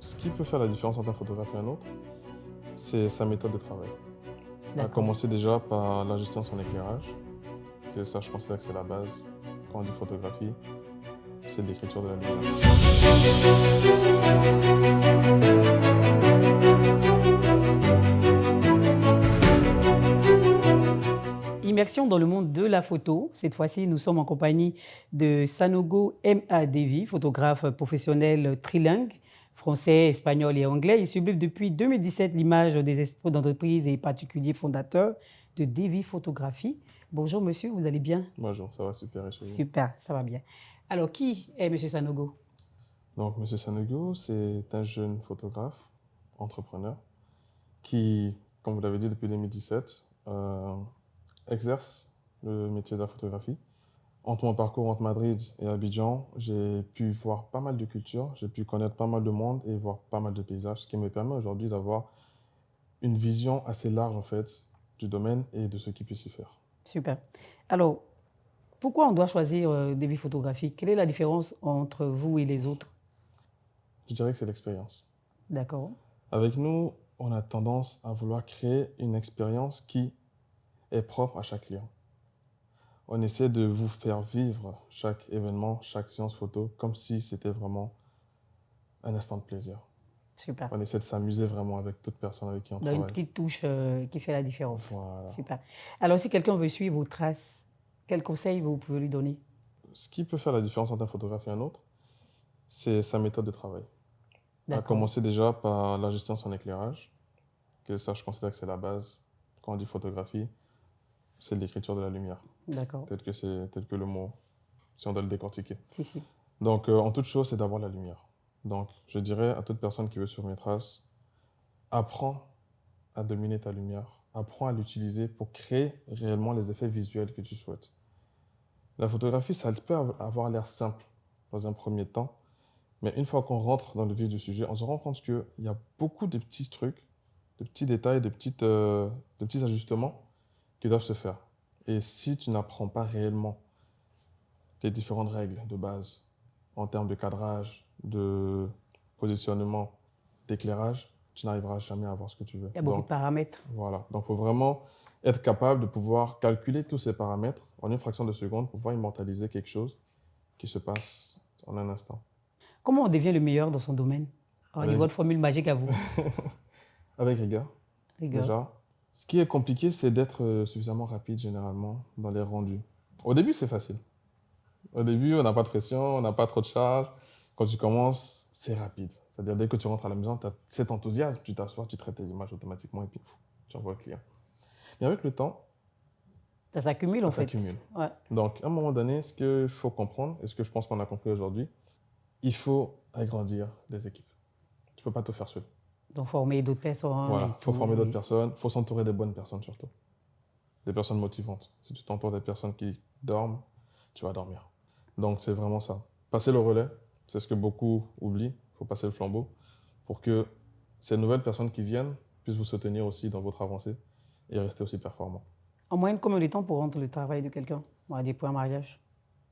Ce qui peut faire la différence entre un photographe et un autre, c'est sa méthode de travail. À D'accord. commencer déjà par la gestion de son éclairage, que ça je considère que c'est la base. Quand on dit photographie, c'est l'écriture de la lumière. Immersion dans le monde de la photo. Cette fois-ci, nous sommes en compagnie de Sanogo M.A. Devi, photographe professionnel trilingue, français, espagnol et anglais. Il sublime depuis 2017 l'image des esprits d'entreprise et particuliers fondateurs de Devi Photographie. Bonjour monsieur, vous allez bien? Bonjour, ça va super et chez vous? Super, ça va bien. Alors, qui est monsieur Sanogo? Donc Monsieur Sanogo, c'est un jeune photographe, entrepreneur, qui, comme vous l'avez dit depuis 2017, exerce le métier de la photographie. Entre mon parcours entre Madrid et Abidjan, j'ai pu voir pas mal de cultures, j'ai pu connaître pas mal de monde et voir pas mal de paysages, ce qui me permet aujourd'hui d'avoir une vision assez large en fait du domaine et de ce qui peut s'y faire. Super. Alors, pourquoi on doit choisir Devi Photographie? Quelle est la différence entre vous et les autres? Je dirais que c'est l'expérience. D'accord. Avec nous, on a tendance à vouloir créer une expérience qui est propre à chaque client. On essaie de vous faire vivre chaque événement, chaque séance photo, comme si c'était vraiment un instant de plaisir. Super. On essaie de s'amuser vraiment avec toute personne avec qui on Donc, une travaille. petite touche qui fait la différence. Voilà. Super. Alors, si quelqu'un veut suivre vos traces, quels conseils vous pouvez lui donner? Ce qui peut faire la différence entre un photographe et un autre, c'est sa méthode de travail. À D'accord. commencer déjà par la gestion de son éclairage, que ça, je considère que c'est la base. Quand on dit photographie, c'est l'écriture de la lumière, D'accord. tel que le mot, si on doit le décortiquer. Si, si. Donc, en toute chose, c'est d'avoir la lumière. Donc, je dirais à toute personne qui veut suivre mes traces, apprends à dominer ta lumière, apprends à l'utiliser pour créer réellement les effets visuels que tu souhaites. La photographie, ça peut avoir l'air simple dans un premier temps, mais une fois qu'on rentre dans le vif du sujet, on se rend compte qu'il y a beaucoup de petits trucs, de petits détails, de petits ajustements qui doivent se faire. Et si tu n'apprends pas réellement tes différentes règles de base en termes de cadrage, de positionnement, d'éclairage, tu n'arriveras jamais à avoir ce que tu veux. Il y a beaucoup de Donc, paramètres. voilà. Donc, il faut vraiment être capable de pouvoir calculer tous ces paramètres en une fraction de seconde pour pouvoir immortaliser quelque chose qui se passe en un instant. Comment on devient le meilleur dans son domaine? Alors, Avec, votre formule magique à vous. avec rigueur, Rigueur. déjà. Ce qui est compliqué, c'est d'être suffisamment rapide généralement dans les rendus. Au début, c'est facile. Au début, on n'a pas de pression, on n'a pas trop de charge. Quand tu commences, c'est rapide. C'est-à-dire, dès que tu rentres à la maison, tu as cet enthousiasme, tu t'assois, tu traites tes images automatiquement et puis tu envoies au client. Mais avec le temps, Ça s'accumule en ça fait. s'accumule. Ouais. Donc, à un moment donné, ce qu'il faut comprendre, et ce que je pense qu'on a compris aujourd'hui, il faut agrandir les équipes. Tu ne peux pas tout faire seul. Donc, former d'autres personnes Voilà, et il faut tout. former d'autres Oui. personnes, il faut s'entourer des bonnes personnes surtout. Des personnes motivantes. Si tu t'entoures des personnes qui dorment, tu vas dormir. Donc, c'est vraiment ça. Passer le relais, c'est ce que beaucoup oublient. Il faut passer le flambeau pour que ces nouvelles personnes qui viennent puissent vous soutenir aussi dans votre avancée et rester aussi performant. En moyenne, combien de temps pour rendre le travail de quelqu'un? On va dire pour un mariage?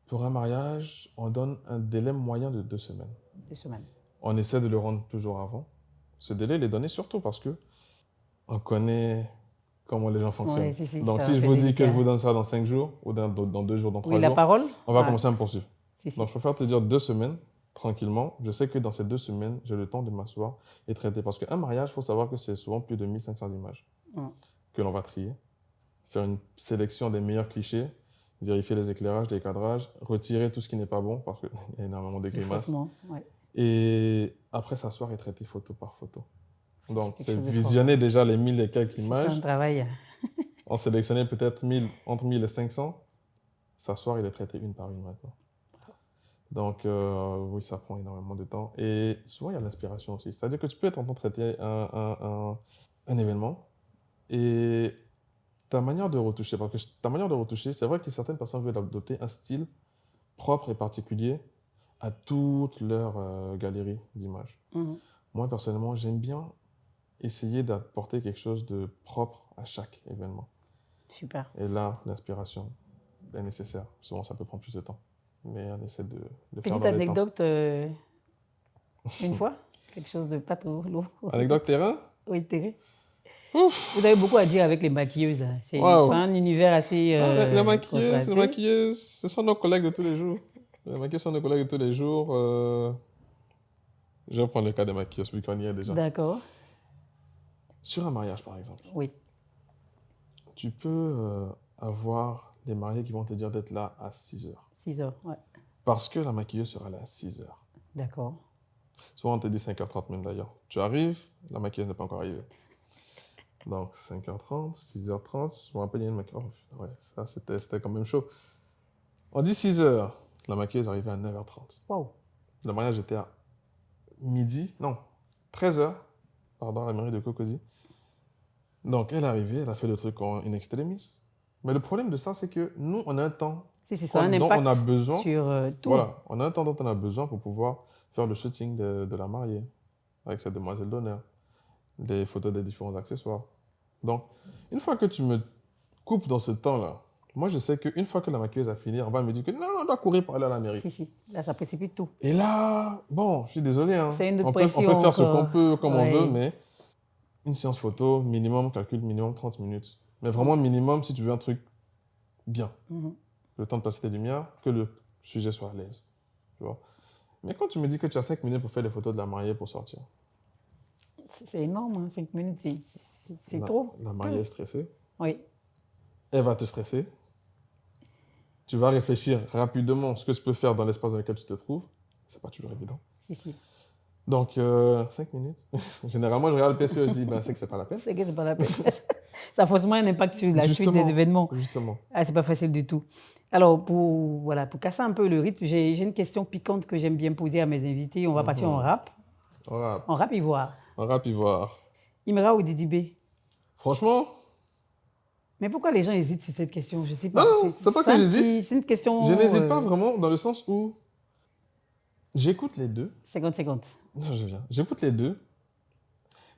Pour un mariage, on donne un délai moyen de 2 semaines. 2 semaines. On essaie de le rendre toujours avant. Ce délai, il est donné surtout parce que on connaît comment les gens fonctionnent. Oui, si, si, Donc, ça si je c'est vous dis que je délicat. vous donne ça dans 5 jours, ou dans 2 jours, dans 3 Oui, la jours, parole? on va Ouais. commencer à me poursuivre. Si, si. Donc, je préfère te dire 2 semaines, tranquillement. Je sais que dans ces 2 semaines, j'ai le temps de m'asseoir et traiter. Parce qu'un mariage, il faut savoir que c'est souvent plus de 1500 images que l'on va trier, faire une sélection des meilleurs clichés, vérifier les éclairages, les cadrages, retirer tout ce qui n'est pas bon, parce qu'il y a énormément de grimaces. Effacement, ouais. Et après, s'asseoir et traiter photo par photo. Donc, quelque c'est chose de fort. visionner déjà les 1000 et quelques C'est ça un images, travail. en sélectionner peut-être 1000, entre 1000 et 500, s'asseoir et les traiter une par une maintenant. Donc, oui, ça prend énormément de temps. Et souvent, il y a l'inspiration aussi. C'est-à-dire que tu peux être en train de traiter un événement et ta manière de retoucher, parce que ta manière de retoucher, c'est vrai que certaines personnes veulent adopter un style propre et particulier à toute leur galerie d'images. Mhm. Moi, personnellement, j'aime bien essayer d'apporter quelque chose de propre à chaque événement. Super. Et là, l'inspiration est nécessaire. Souvent, ça peut prendre plus de temps. Mais on essaie de faire Petite dans les temps. anecdote, une fois? Quelque chose de pas trop lourd. Anecdote terrain? Oui, Thérèse. Ouf! Vous avez beaucoup à dire avec les maquilleuses, hein. C'est Waouh! un univers assez Ah, les contrasté. maquilleuses, ce sont nos collègues de tous les jours. Les maquilleuses sont nos collègues de tous les jours. Je vais prendre le cas des maquilleuses, vu qu'on y est déjà. D'accord. Sur un mariage, par exemple, Oui. tu peux avoir des mariés qui vont te dire d'être là à 6 heures. 6 heures. Ouais. Parce que la maquilleuse sera là à 6 heures. D'accord. Souvent, on te dit 5h30 même d'ailleurs. Tu arrives, la maquilleuse n'est pas encore arrivée. Donc, 5h30, 6h30, je me rappelle, il y a une maquilleuse. Oh, ouais, ça, c'était quand même chaud. On dit 6h, la maquilleuse est arrivée à 9h30. Waouh. Le mariage était à midi, non, 13h, pardon, à la mairie de Cocody. Donc, elle est arrivée, elle a fait le truc en in extremis. Mais le problème de ça, c'est que nous, on a un temps Si, c'est ça, un dont on a impact besoin. sur tout. Voilà, on a un temps dont on a besoin pour pouvoir faire le shooting de la mariée, avec cette demoiselle d'honneur, les photos des différents accessoires. Donc, une fois que tu me coupes dans ce temps-là, moi, je sais qu'une fois que la maquilleuse a fini, on va me dire que non, on doit courir pour aller à la mairie. Si, si. Là, ça précipite tout. Et là, bon, je suis désolé, hein. C'est une autre On peut pression faire ce qu'on encore. peut, comme on Ouais. veut, mais une séance photo, minimum, calcul minimum 30 minutes. Mais vraiment minimum si tu veux un truc bien. Mhm. Le temps de passer tes lumières, que le sujet soit à l'aise. Tu vois. Mais quand tu me dis que tu as 5 minutes pour faire les photos de la mariée pour sortir, C'est énorme, hein, 5 minutes, c'est la, trop. la mariée est stressée, Oui. elle va te stresser. Tu vas réfléchir rapidement ce que tu peux faire dans l'espace dans lequel tu te trouves. C'est pas toujours évident. Si, si. Donc, 5 minutes. Généralement, je regarde le PCE et je dis, ben, c'est que c'est pas la peine. C'est que c'est pas la peine. Ça a forcément un impact sur la suite des événements. Justement. Ah, c'est pas facile du tout. Alors, pour casser un peu le rythme, j'ai une question piquante que j'aime bien poser à mes invités. On va partir en rap. En rap ivoire. En rap ivoire. Imra ou Didibé? Franchement, mais pourquoi les gens hésitent sur cette question? Je sais pas. non, c'est pas que j'hésite. C'est une question. Je n'hésite pas vraiment dans le sens où j'écoute les deux. 50-50. Non, je viens. J'écoute les deux.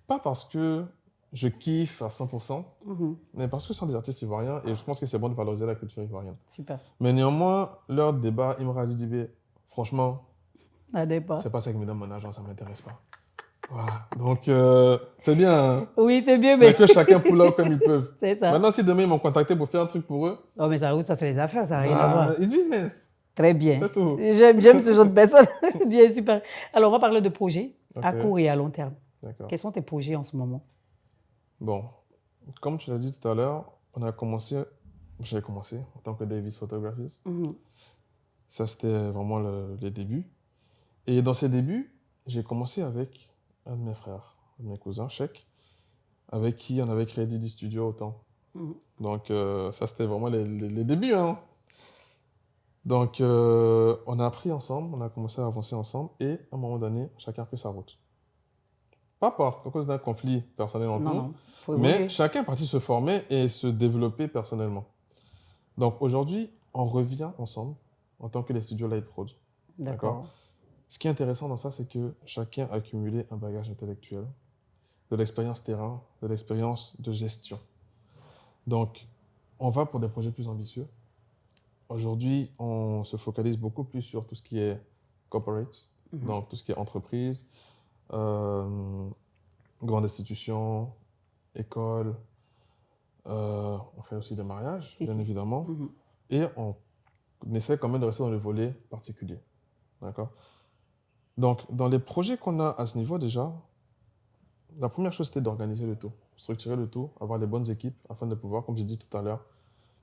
Pas parce que je kiffe à 100%, mais parce que ce sont des artistes ivoiriens et je pense que c'est bon de valoriser la culture ivoirienne. Super. Mais néanmoins, leur débat, Imra Didibé, franchement, c'est pas ça qui me donne mon argent, ça ne m'intéresse pas. Voilà. Donc, c'est bien. Hein? Oui, c'est bien, mais que chacun pull out comme ils peuvent. C'est ça. Maintenant, si demain ils m'ont contacté pour faire un truc pour eux, non, mais ça c'est les affaires, ça n'a rien à voir. It's business. Très bien. C'est tout. J'aime ce genre de personnes. Bien, super. Alors, on va parler de projets à court et à long terme. D'accord. Quels sont tes projets en ce moment? Bon, comme tu l'as dit tout à l'heure, j'ai commencé en tant que Davis Photographist. Ça, c'était vraiment les débuts. Et dans ces débuts, j'ai commencé avec un de mes frères, un de mes cousins, Cheikh, avec qui on avait créé Didi Studio autant. Donc, ça, c'était vraiment les débuts. Hein. Donc, on a appris ensemble, on a commencé à avancer ensemble, et à un moment donné, chacun a pris sa route. Pas à cause d'un conflit personnel entre nous, mais chacun est parti se former et se développer personnellement. Donc, aujourd'hui, on revient ensemble en tant que les studios Light Prod. D'accord. Ce qui est intéressant dans ça, c'est que chacun a accumulé un bagage intellectuel, de l'expérience terrain, de l'expérience de gestion. Donc, on va pour des projets plus ambitieux. Aujourd'hui, on se focalise beaucoup plus sur tout ce qui est corporate, donc tout ce qui est entreprise, grande institution, école. On fait aussi des mariages, bien évidemment. Et on essaie quand même de rester dans le volet particulier. D'accord ? Donc, dans les projets qu'on a à ce niveau déjà, la première chose, c'était d'organiser le tout, structurer le tout, avoir les bonnes équipes afin de pouvoir, comme j'ai dit tout à l'heure,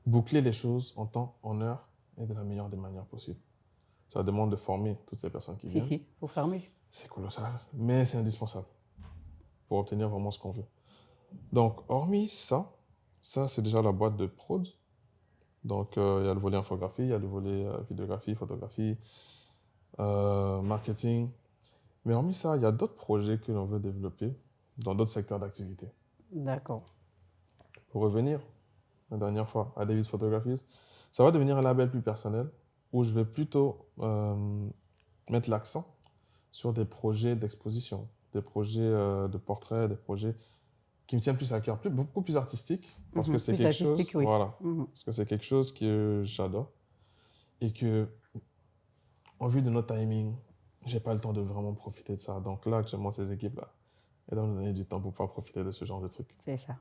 boucler les choses en temps, en heure et de la meilleure des manières possibles. Ça demande de former toutes ces personnes qui viennent. Si, il faut former. C'est colossal, mais c'est indispensable pour obtenir vraiment ce qu'on veut. Donc, hormis ça, c'est déjà la boîte de prod. Donc, il y a le volet infographie, il y a le volet vidéographie, photographie, marketing. Mais hormis ça, il y a d'autres projets que l'on veut développer dans d'autres secteurs d'activité. D'accord. Pour revenir, la dernière fois, à Davis Photographies, ça va devenir un label plus personnel où je vais plutôt mettre l'accent sur des projets d'exposition, des projets de portraits, des projets qui me tiennent plus à cœur, beaucoup plus artistiques, parce que c'est quelque chose, oui. voilà, parce que c'est quelque chose que j'adore et que, en vue de notre timing, j'ai pas le temps de vraiment profiter de ça. Donc là, actuellement, ces équipes-là, elles doivent nous donner du temps pour pouvoir profiter de ce genre de trucs. C'est ça.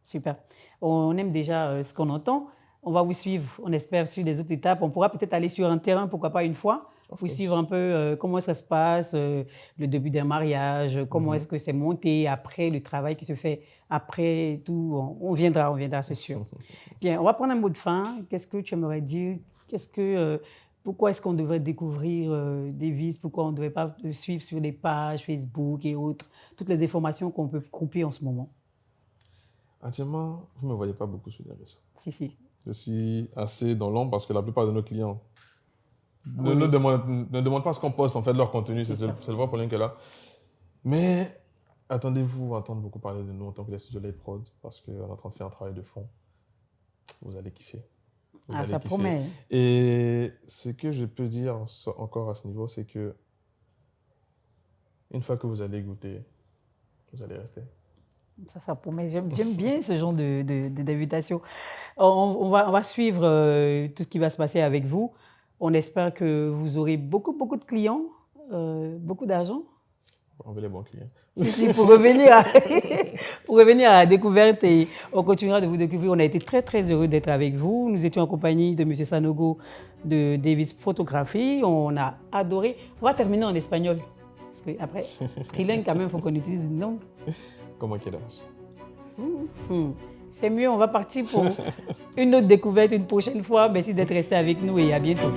Super. On aime déjà ce qu'on entend. On va vous suivre, on espère, sur des autres étapes. On pourra peut-être aller sur un terrain, pourquoi pas une fois, Of pour suivre un course. peu comment ça se passe, le début d'un mariage, comment est-ce Mhm. que c'est monté, après le travail qui se fait, après tout. On viendra, c'est sûr. Bien, on va prendre un mot de fin. Qu'est-ce que tu aimerais dire? Qu'est-ce que, pourquoi est-ce qu'on devrait découvrir Davis? Pourquoi on ne devrait pas te suivre sur les pages Facebook et autres, toutes les informations qu'on peut couper en ce moment? Actuellement, vous ne me voyez pas beaucoup sur les réseaux. Si, si. Je suis assez dans l'ombre parce que la plupart de nos clients Oui, oui, ne demandent pas ce qu'on poste, en fait, leur contenu. c'est sûr. C'est le vrai problème qu'elle a. Mais attendez-vous à entendre beaucoup parler de nous en tant que les studios Late Prod parce qu'on est en train de faire un travail de fond. Vous allez kiffer. Vous Ah, allez ça kiffer. promet. Et ce que je peux dire encore à ce niveau, c'est que une fois que vous allez goûter, vous allez rester. Ça promet. J'aime bien ce genre d'invitation. On va suivre tout ce qui va se passer avec vous. On espère que vous aurez beaucoup, beaucoup de clients, beaucoup d'argent. On veut les bons clients. Si, si, pour revenir à, pour revenir à la découverte et on continuera de vous découvrir. On a été très, très heureux d'être avec vous. Nous étions en compagnie de M. Sanogo de Davis Photographie. On a adoré. On va terminer en espagnol. Parce qu'après, trilingue, quand même, il faut qu'on utilise une langue. Comment quel âge? C'est mieux, on va partir pour une autre découverte une prochaine fois. Merci d'être resté avec nous et à bientôt.